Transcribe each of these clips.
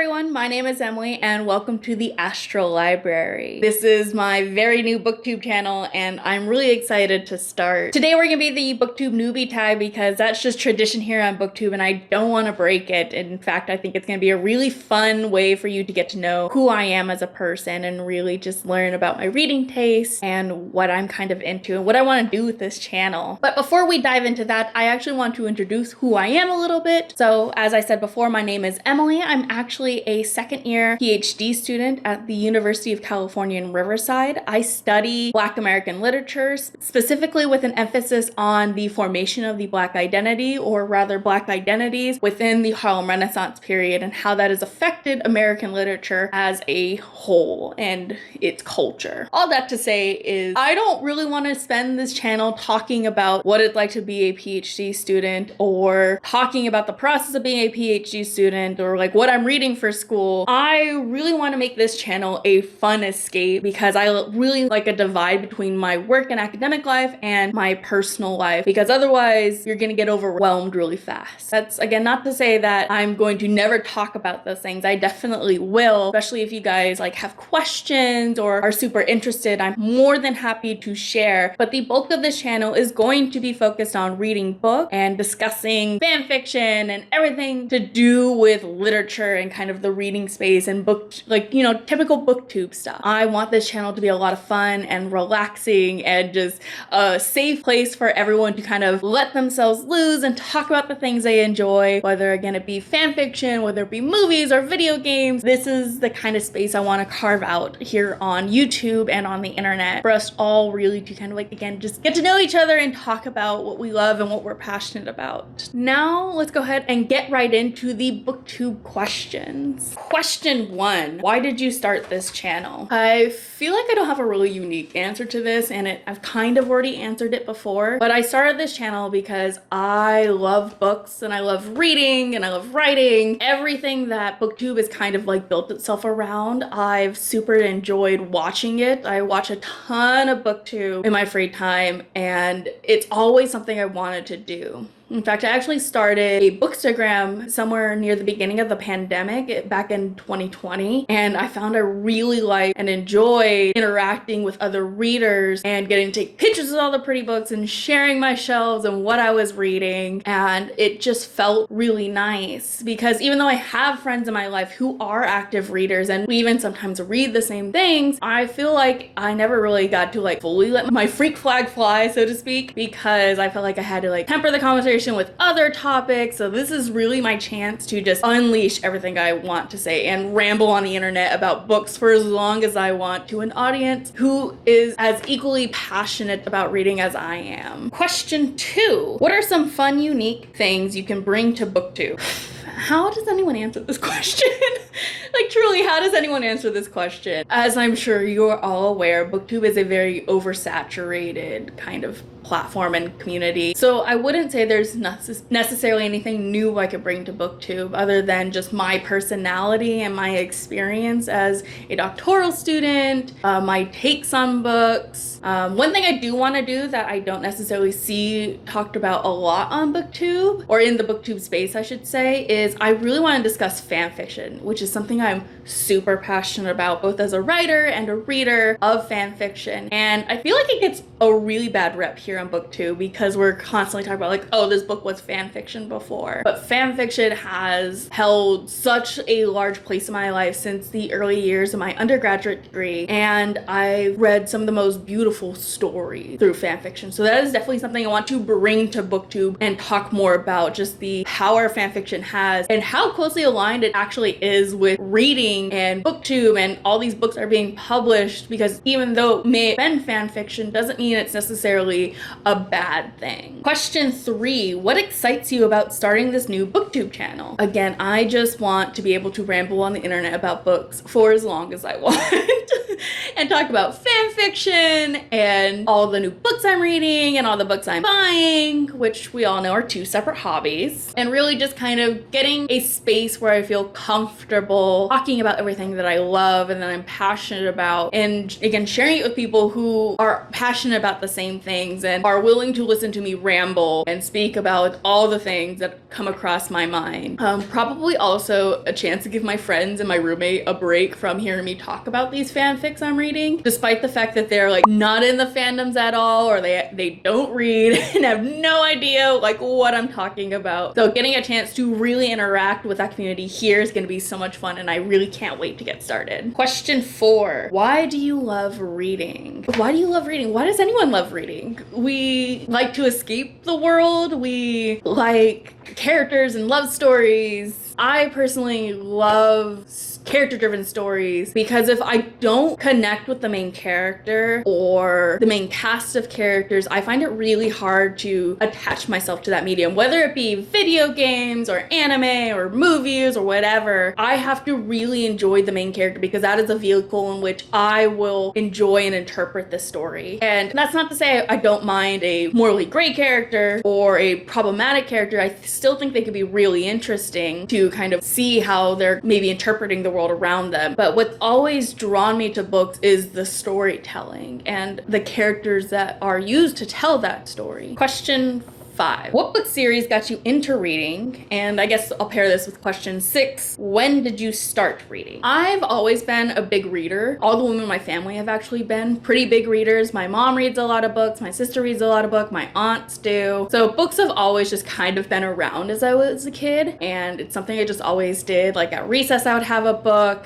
everyone, my name is Emily and welcome to the Astral Library. This is my very new Booktube channel and I'm really excited to start. Today we're gonna be the Booktube Newbie Tag because that's just tradition here on Booktube and I don't want to break it. In fact, I think it's gonna be a really fun way for you to get to know who I am as a person and really just learn about my reading tastes and what I'm kind of into and what I want to do with this channel. But before we dive into that, I actually want to introduce who I am a little bit. So as I said before, my name is Emily. I'm actually a second year PhD student at the University of California in Riverside. I study Black American literature, specifically with an emphasis on the formation of the Black identity, or rather Black identities within the Harlem Renaissance period and how that has affected American literature as a whole and its culture. All that to say is I don't really want to spend this channel talking about what it's like to be a PhD student or talking about the process of being a PhD student or like what I'm reading for school. I really want to make this channel a fun escape because I really like a divide between my work and academic life and my personal life, because otherwise you're gonna get overwhelmed really fast. That's again not to say that I'm going to never talk about those things. I definitely will, especially if you guys like have questions or are super interested. I'm more than happy to share, but the bulk of this channel is going to be focused on reading books and discussing fan fiction and everything to do with literature and kind of the reading space and book, like, you know, typical booktube stuff. I want this channel to be a lot of fun and relaxing and just a safe place for everyone to kind of let themselves loose and talk about the things they enjoy, whether again it be fan fiction, whether it be movies or video games. This is the kind of space I want to carve out here on YouTube and on the internet for us all really to kind of like, again, just get to know each other and talk about what we love and what we're passionate about. Now let's go ahead and get right into the booktube questions. Question 1, why did you start this channel? I feel like I don't have a really unique answer to this, and I've kind of already answered it before, but I started this channel because I love books and I love reading and I love writing. Everything that booktube is kind of like built itself around, I've super enjoyed watching it. I watch a ton of booktube in my free time and it's always something I wanted to do. In fact, I actually started a Bookstagram somewhere near the beginning of the pandemic back in 2020, and I found I really liked and enjoyed interacting with other readers and getting to take pictures of all the pretty books and sharing my shelves and what I was reading, and it just felt really nice because even though I have friends in my life who are active readers and we even sometimes read the same things, I feel like I never really got to like fully let my freak flag fly, so to speak, because I felt like I had to like temper the conversation with other topics. So this is really my chance to just unleash everything I want to say and ramble on the internet about books for as long as I want to an audience who is as equally passionate about reading as I am. Question 2, what are some fun, unique things you can bring to BookTube? How does anyone answer this question? Like truly, how does anyone answer this question? As I'm sure you're all aware, BookTube is a very oversaturated kind of platform and community. So I wouldn't say there's necessarily anything new I could bring to BookTube other than just my personality and my experience as a doctoral student, my takes on books. One thing I do want to do that I don't necessarily see talked about a lot on BookTube, or in the BookTube space I should say, is I really want to discuss fan fiction, which is something I'm super passionate about both as a writer and a reader of fan fiction. And I feel like it gets a really bad rep here on BookTube because we're constantly talking about like, oh, this book was fan fiction before. But fan fiction has held such a large place in my life since the early years of my undergraduate degree, and I read some of the most beautiful stories through fan fiction. So that is definitely something I want to bring to BookTube and talk more about, just the power fan fiction has and how closely aligned it actually is with reading and BookTube and all these books are being published, because even though it may have been fan fiction doesn't mean it's necessarily a bad thing. Question 3, what excites you about starting this new BookTube channel? Again, I just want to be able to ramble on the internet about books for as long as I want. and talk about fan fiction and all the new books I'm reading and all the books I'm buying, which we all know are two separate hobbies, and really just kind of getting a space where I feel comfortable talking about everything that I love and that I'm passionate about, and again, sharing it with people who are passionate about the same things and are willing to listen to me ramble and speak about all the things that come across my mind. Probably also a chance to give my friends and my roommate a break from hearing me talk about these fanfics I'm reading, despite the fact that they're like not in the fandoms at all, or they don't read and have no idea like what I'm talking about. So getting a chance to really interact with that community here is going to be so much fun, and I really can't wait to get started. Question 4. Why do you love reading? Why do you love reading? Why does anyone love reading? We like to escape the world. We like characters and love stories. I personally love character-driven stories because if I don't connect with the main character or the main cast of characters, I find it really hard to attach myself to that medium, whether it be video games or anime or movies or whatever. I have to really enjoy the main character because that is a vehicle in which I will enjoy and interpret the story. And that's not to say I don't mind a morally gray character or a problematic character. I still think they could be really interesting to kind of see how they're maybe interpreting the world around them. But what's always drawn me to books is the storytelling and the characters that are used to tell that story. Question 5. What book series got you into reading? And I guess I'll pair this with question 6. When did you start reading? I've always been a big reader. All the women in my family have actually been pretty big readers. My mom reads a lot of books. My sister reads a lot of books. My aunts do. So books have always just kind of been around as I was a kid. And it's something I just always did. Like at recess, I would have a book.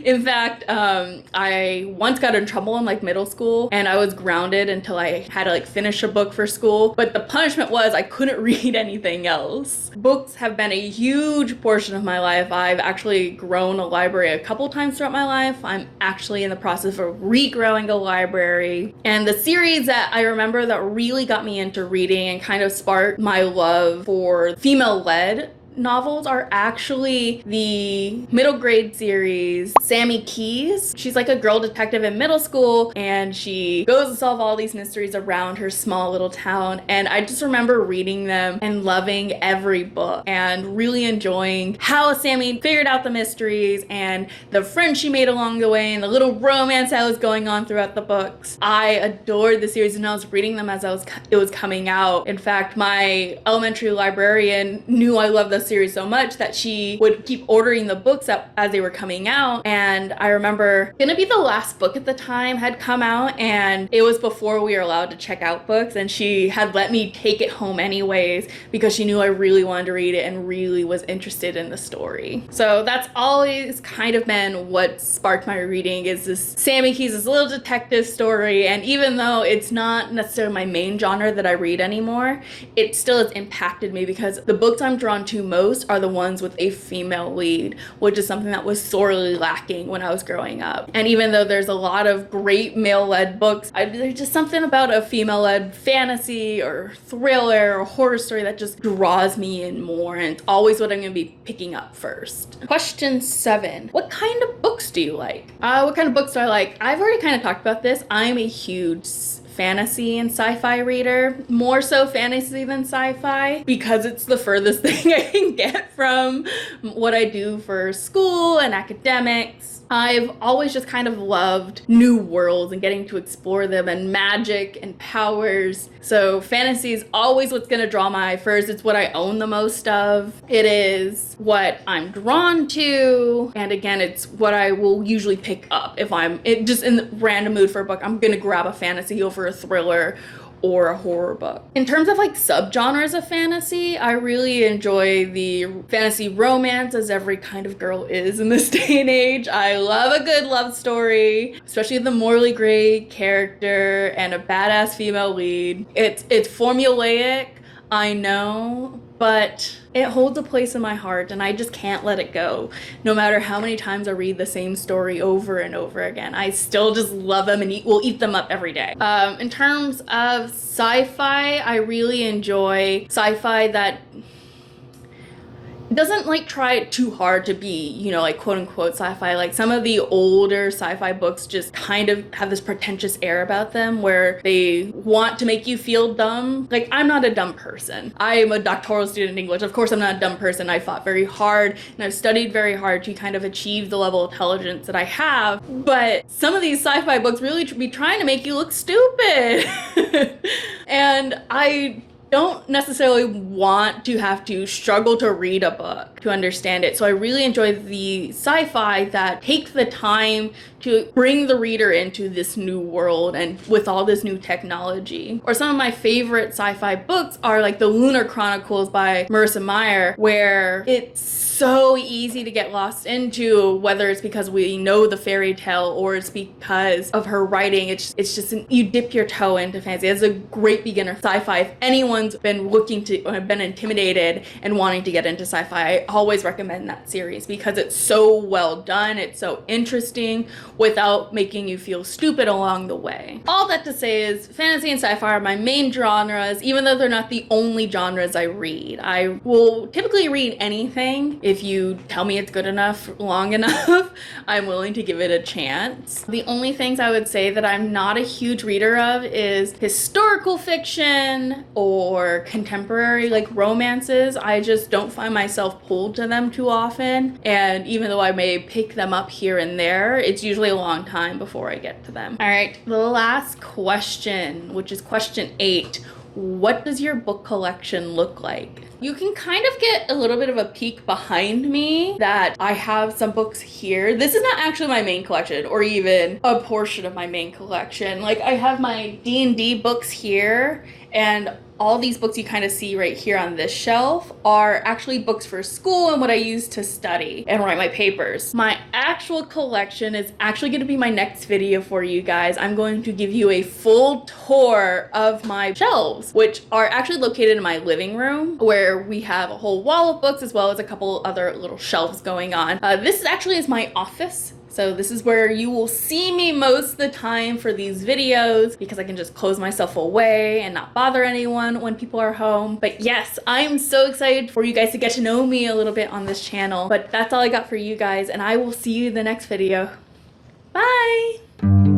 In fact, I once got in trouble in like middle school and I was grounded until I had to like finish a book for school. But the punishment was I couldn't read anything else. Books have been a huge portion of my life. I've actually grown a library a couple times throughout my life. I'm actually in the process of regrowing a library. And the series that I remember that really got me into reading and kind of sparked my love for female-led novels are actually the middle grade series Sammy Keys. She's like a girl detective in middle school and she goes to solve all these mysteries around her small little town, and I just remember reading them and loving every book and really enjoying how Sammy figured out the mysteries and the friends she made along the way and the little romance that was going on throughout the books. I adored the series and I was reading them as it was coming out. In fact, my elementary librarian knew I loved the series so much that she would keep ordering the books up as they were coming out. And I remember gonna be the last book at the time had come out, and it was before we were allowed to check out books, and she had let me take it home anyways because she knew I really wanted to read it and really was interested in the story. So that's always kind of been what sparked my reading, is this Sammy Keys, this little detective story. And even though it's not necessarily my main genre that I read anymore, it still has impacted me because the books I'm drawn to most are the ones with a female lead, which is something that was sorely lacking when I was growing up. And even though there's a lot of great male-led books, there's just something about a female-led fantasy or thriller or horror story that just draws me in more, and it's always what I'm going to be picking up first. Question 7. What kind of books do you like? What kind of books do I like? I've already kind of talked about this. I'm a huge fantasy and sci-fi reader, more so fantasy than sci-fi because it's the furthest thing I can get from what I do for school and academics. I've always just kind of loved new worlds and getting to explore them and magic and powers. So fantasy is always what's going to draw my eye first. It's what I own the most of. It is what I'm drawn to. And again, it's what I will usually pick up if I'm just in the random mood for a book. I'm going to grab a fantasy over a thriller or a horror book. In terms of like subgenres of fantasy, I really enjoy the fantasy romance, as every kind of girl is in this day and age. I love a good love story, especially the morally gray character and a badass female lead. It's formulaic, I know, but it holds a place in my heart and I just can't let it go. No matter how many times I read the same story over and over again, I still just love them and will eat them up every day. In terms of sci-fi, I really enjoy sci-fi that doesn't like try too hard to be, you know, like quote unquote sci-fi. Like some of the older sci-fi books just kind of have this pretentious air about them where they want to make you feel dumb. Like, I'm not a dumb person. I am a doctoral student in English. Of course, I'm not a dumb person. I fought very hard and I've studied very hard to kind of achieve the level of intelligence that I have. But some of these sci-fi books really be trying to make you look stupid. And I don't necessarily want to have to struggle to read a book to understand it. So I really enjoy the sci-fi that take the time to bring the reader into this new world and with all this new technology. Or some of my favorite sci-fi books are like the Lunar Chronicles by Marissa Meyer, where it's so easy to get lost into, whether it's because we know the fairy tale or it's because of her writing. It's just you dip your toe into fantasy. It's a great beginner sci-fi. If anyone's been looking to or have been intimidated and wanting to get into sci-fi, I always recommend that series because it's so well done. It's so interesting without making you feel stupid along the way. All that to say is fantasy and sci-fi are my main genres, even though they're not the only genres I read. I will typically read anything. If you tell me it's good enough, long enough, I'm willing to give it a chance. The only things I would say that I'm not a huge reader of is historical fiction or contemporary like romances. I just don't find myself pulled to them too often. And even though I may pick them up here and there, it's usually a long time before I get to them. All right, the last question, which is question 8. What does your book collection look like? You can kind of get a little bit of a peek behind me that I have some books here. This is not actually my main collection or even a portion of my main collection. Like, I have my D&D books here, and all these books you kind of see right here on this shelf are actually books for school and what I use to study and write my papers. My actual collection is actually going to be my next video for you guys. I'm going to give you a full tour of my shelves, which are actually located in my living room, where we have a whole wall of books as well as a couple other little shelves going on. This actually is my office. So this is where you will see me most of the time for these videos because I can just close myself away and not bother anyone when people are home. But yes, I'm so excited for you guys to get to know me a little bit on this channel. But that's all I got for you guys, and I will see you in the next video. Bye!